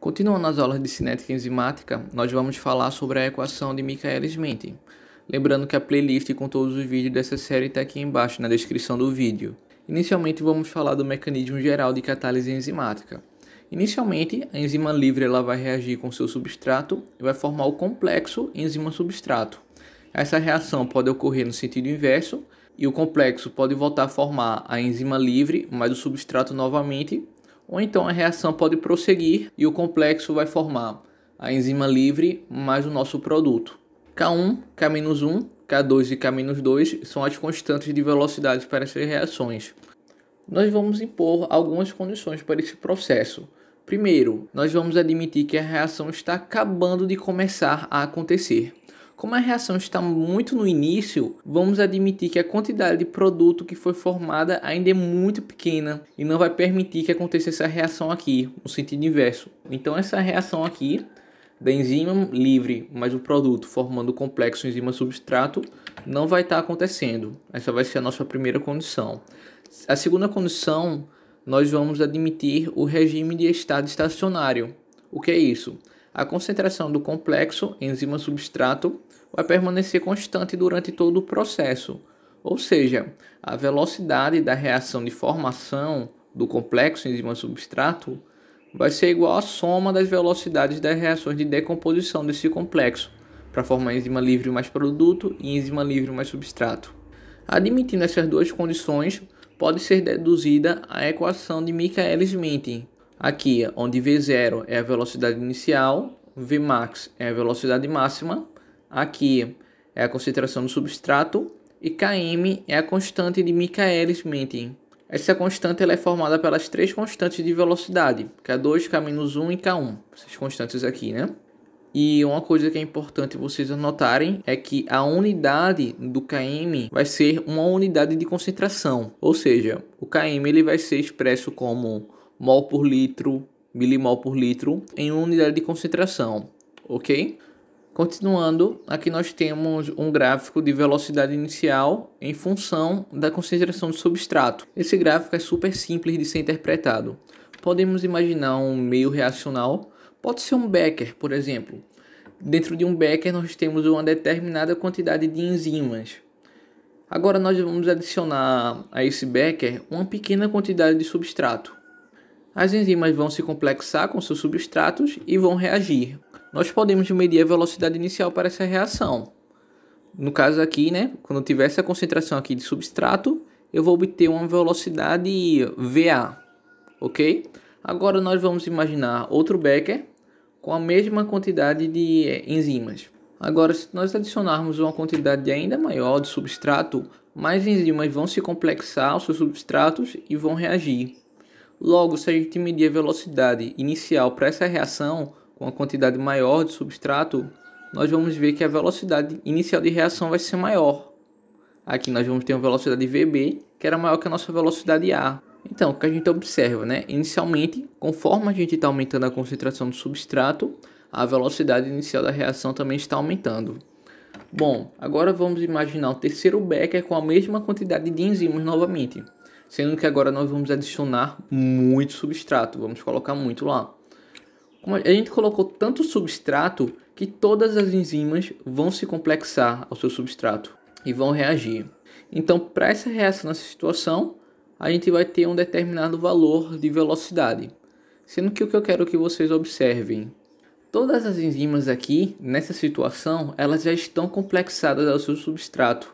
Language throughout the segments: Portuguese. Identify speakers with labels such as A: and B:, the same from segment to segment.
A: Continuando as aulas de cinética enzimática, nós vamos falar sobre a equação de Michaelis-Menten. Lembrando que a playlist com todos os vídeos dessa série está aqui embaixo na descrição do vídeo. Inicialmente vamos falar do mecanismo geral de catálise enzimática. Inicialmente, a enzima livre ela vai reagir com seu substrato e vai formar o complexo enzima-substrato. Essa reação pode ocorrer no sentido inverso e o complexo pode voltar a formar a enzima livre mais o substrato novamente, ou então a reação pode prosseguir e o complexo vai formar a enzima livre mais o nosso produto. K1, K-1, K2 e K-2 são as constantes de velocidade para essas reações. Nós vamos impor algumas condições para esse processo. Primeiro, nós vamos admitir que a reação está acabando de começar a acontecer. Como a reação está muito no início, vamos admitir que a quantidade de produto que foi formada ainda é muito pequena e não vai permitir que aconteça essa reação aqui, no sentido inverso. Então essa reação aqui, da enzima livre mais o produto formando o complexo enzima-substrato, não vai estar acontecendo. Essa vai ser a nossa primeira condição. A segunda condição, nós vamos admitir o regime de estado estacionário. O que é isso? A concentração do complexo enzima-substrato vai permanecer constante durante todo o processo, ou seja, a velocidade da reação de formação do complexo enzima-substrato vai ser igual à soma das velocidades das reações de decomposição desse complexo, para formar enzima livre mais produto e enzima livre mais substrato. Admitindo essas duas condições, pode ser deduzida a equação de Michaelis-Menten. Aqui, onde V0 é a velocidade inicial, Vmax é a velocidade máxima, aqui é a concentração do substrato e Km é a constante de Michaelis-Menten. Essa constante ela é formada pelas três constantes de velocidade, K2, K-1 e K1, essas constantes aqui, né? E uma coisa que é importante vocês anotarem é que a unidade do Km vai ser uma unidade de concentração, ou seja, o Km ele vai ser expresso como mol por litro, milimol por litro em uma unidade de concentração, ok? Continuando, aqui nós temos um gráfico de velocidade inicial em função da concentração do substrato. Esse gráfico é super simples de ser interpretado. Podemos imaginar um meio reacional, pode ser um becker, por exemplo. Dentro de um becker nós temos uma determinada quantidade de enzimas. Agora nós vamos adicionar a esse becker uma pequena quantidade de substrato. As enzimas vão se complexar com seus substratos e vão reagir. Nós podemos medir a velocidade inicial para essa reação. No caso aqui, né, quando eu tiver essa concentração aqui de substrato, eu vou obter uma velocidade VA, ok? Agora nós vamos imaginar outro becker com a mesma quantidade de enzimas. Agora, se nós adicionarmos uma quantidade ainda maior de substrato, mais enzimas vão se complexar aos seus substratos e vão reagir. Logo, se a gente medir a velocidade inicial para essa reação com a quantidade maior de substrato, nós vamos ver que a velocidade inicial de reação vai ser maior. Aqui nós vamos ter uma velocidade VB, que era maior que a nossa velocidade A. Então, o que a gente observa, né? Inicialmente, conforme a gente está aumentando a concentração do substrato, a velocidade inicial da reação também está aumentando. Bom, agora vamos imaginar o terceiro becker com a mesma quantidade de enzimas novamente. Sendo que agora nós vamos adicionar muito substrato, vamos colocar muito lá. Como a gente colocou tanto substrato que todas as enzimas vão se complexar ao seu substrato e vão reagir. Então, para essa reação nessa situação, a gente vai ter um determinado valor de velocidade. Sendo que o que eu quero que vocês observem, todas as enzimas aqui, nessa situação, elas já estão complexadas ao seu substrato.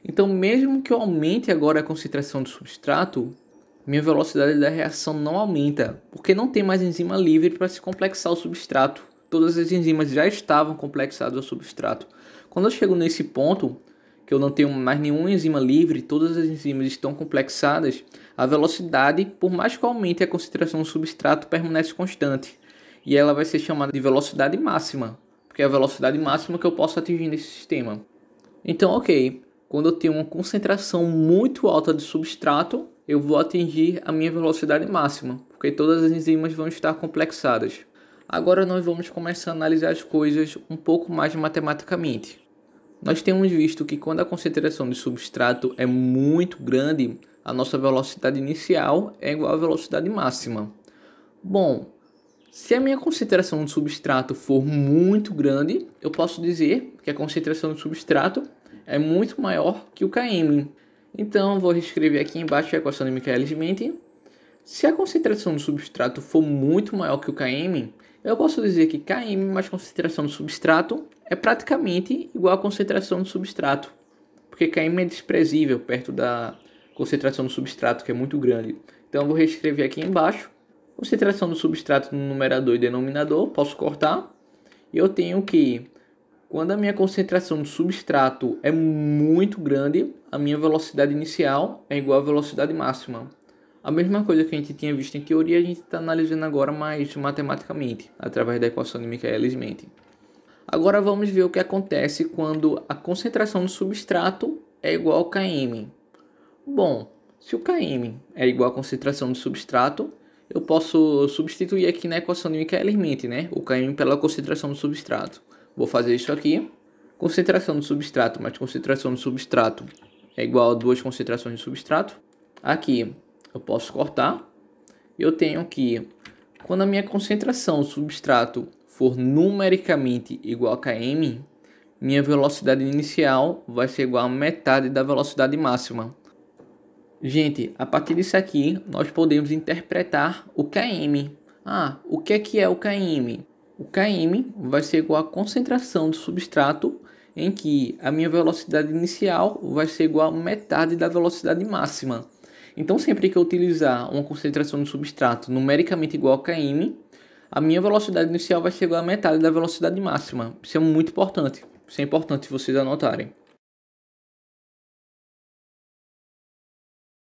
A: Então, mesmo que eu aumente agora a concentração do substrato, minha velocidade da reação não aumenta, porque não tem mais enzima livre para se complexar ao substrato. Todas as enzimas já estavam complexadas ao substrato. Quando eu chego nesse ponto, que eu não tenho mais nenhuma enzima livre, todas as enzimas estão complexadas, a velocidade, por mais que eu aumente a concentração do substrato, permanece constante. E ela vai ser chamada de velocidade máxima, porque é a velocidade máxima que eu posso atingir nesse sistema. Então, ok. Quando eu tenho uma concentração muito alta de substrato, eu vou atingir a minha velocidade máxima, porque todas as enzimas vão estar complexadas. Agora nós vamos começar a analisar as coisas um pouco mais matematicamente. Nós temos visto que quando a concentração de substrato é muito grande, a nossa velocidade inicial é igual à velocidade máxima. Bom, Se a minha concentração de substrato for muito grande, eu posso dizer que a concentração de substrato é muito maior que o Km. Então, vou reescrever aqui embaixo a equação de Michaelis-Menten. Se a concentração do substrato for muito maior que o Km, eu posso dizer que Km mais concentração do substrato é praticamente igual à concentração do substrato, porque Km é desprezível perto da concentração do substrato, que é muito grande. Então, eu vou reescrever aqui embaixo. Concentração do substrato no numerador e denominador, posso cortar. E eu tenho que, quando a minha concentração do substrato é muito grande, a minha velocidade inicial é igual à velocidade máxima. A mesma coisa que a gente tinha visto em teoria, a gente está analisando agora mais matematicamente, através da equação de Michaelis-Menten. Agora vamos ver o que acontece quando a concentração do substrato é igual ao Km. Bom, se o Km é igual à concentração do substrato, eu posso substituir aqui na equação de Michaelis-Menten, né? O Km pela concentração do substrato. Vou fazer isso aqui. Concentração do substrato mais concentração do substrato é igual a 2 concentrações de substrato. Aqui eu posso cortar. Eu tenho que, quando a minha concentração do substrato for numericamente igual a Km, minha velocidade inicial vai ser igual a metade da velocidade máxima. Gente, a partir disso aqui, nós podemos interpretar o Km. O que é o Km? O Km vai ser igual à concentração do substrato, em que a minha velocidade inicial vai ser igual a metade da velocidade máxima. Então, sempre que eu utilizar uma concentração do substrato numericamente igual a Km, a minha velocidade inicial vai ser igual a metade da velocidade máxima. Isso é muito importante. Isso é importante vocês anotarem.